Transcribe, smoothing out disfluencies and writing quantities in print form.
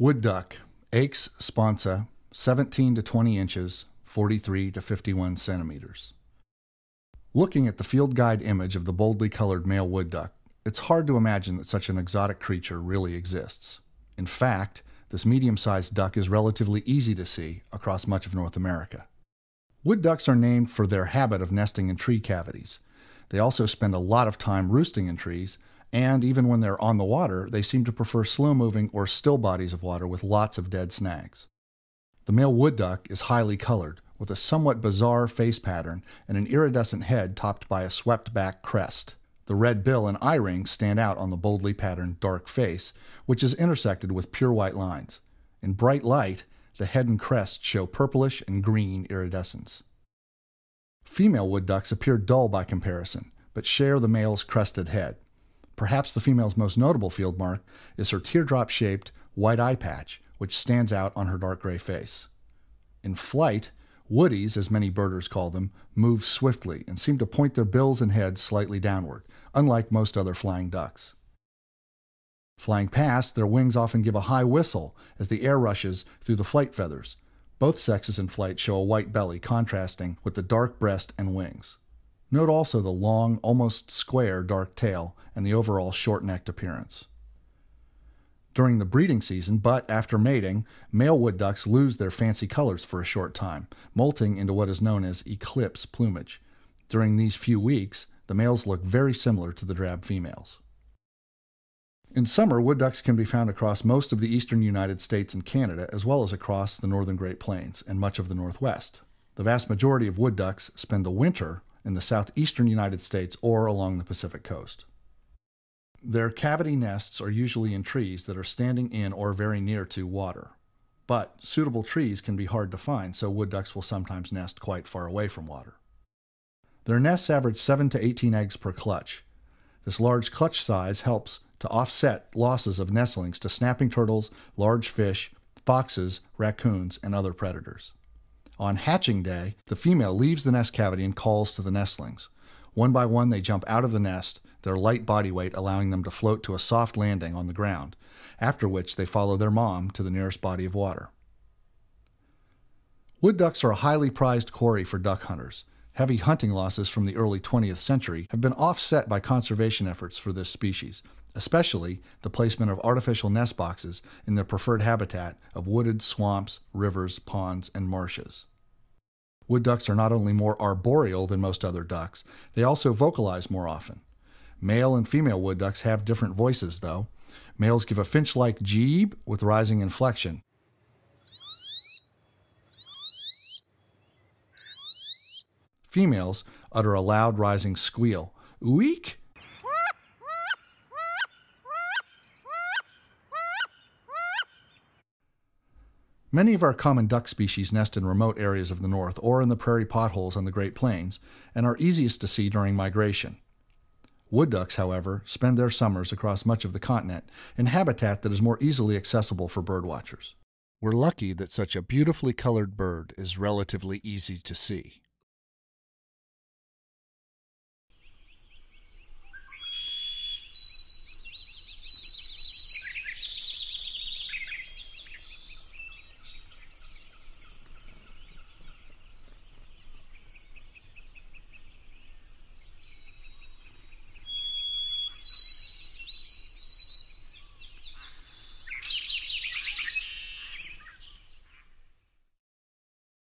Wood duck, Aix sponsa, 17 to 20 inches, 43 to 51 centimeters. Looking at the field guide image of the boldly colored male wood duck, it's hard to imagine that such an exotic creature really exists. In fact, this medium-sized duck is relatively easy to see across much of North America. Wood ducks are named for their habit of nesting in tree cavities. They also spend a lot of time roosting in trees, and even when they're on the water, they seem to prefer slow-moving or still bodies of water with lots of dead snags. The male wood duck is highly colored, with a somewhat bizarre face pattern and an iridescent head topped by a swept-back crest. The red bill and eye rings stand out on the boldly patterned dark face, which is intersected with pure white lines. In bright light, the head and crest show purplish and green iridescence. Female wood ducks appear dull by comparison, but share the male's crested head. Perhaps the female's most notable field mark is her teardrop-shaped white eye patch, which stands out on her dark gray face. In flight, woodies, as many birders call them, move swiftly and seem to point their bills and heads slightly downward, unlike most other flying ducks. Flying past, their wings often give a high whistle as the air rushes through the flight feathers. Both sexes in flight show a white belly contrasting with the dark breast and wings. Note also the long, almost square dark tail and the overall short-necked appearance. During the breeding season, but after mating, male wood ducks lose their fancy colors for a short time, molting into what is known as eclipse plumage. During these few weeks, the males look very similar to the drab females. In summer, wood ducks can be found across most of the eastern United States and Canada, as well as across the northern Great Plains and much of the Northwest. The vast majority of wood ducks spend the winter in the southeastern United States or along the Pacific coast. Their cavity nests are usually in trees that are standing in or very near to water. But suitable trees can be hard to find, so wood ducks will sometimes nest quite far away from water. Their nests average 7 to 18 eggs per clutch. This large clutch size helps to offset losses of nestlings to snapping turtles, large fish, foxes, raccoons, and other predators. On hatching day, the female leaves the nest cavity and calls to the nestlings. One by one, they jump out of the nest, their light body weight allowing them to float to a soft landing on the ground, after which they follow their mom to the nearest body of water. Wood ducks are a highly prized quarry for duck hunters. Heavy hunting losses from the early 20th century have been offset by conservation efforts for this species, especially the placement of artificial nest boxes in their preferred habitat of wooded swamps, rivers, ponds, and marshes. Wood ducks are not only more arboreal than most other ducks, they also vocalize more often. Male and female wood ducks have different voices, though. Males give a finch-like jeeb with rising inflection. Females utter a loud rising squeal, "Week!" Many of our common duck species nest in remote areas of the north or in the prairie potholes on the Great Plains and are easiest to see during migration. Wood ducks, however, spend their summers across much of the continent in habitat that is more easily accessible for birdwatchers. We're lucky that such a beautifully colored bird is relatively easy to see.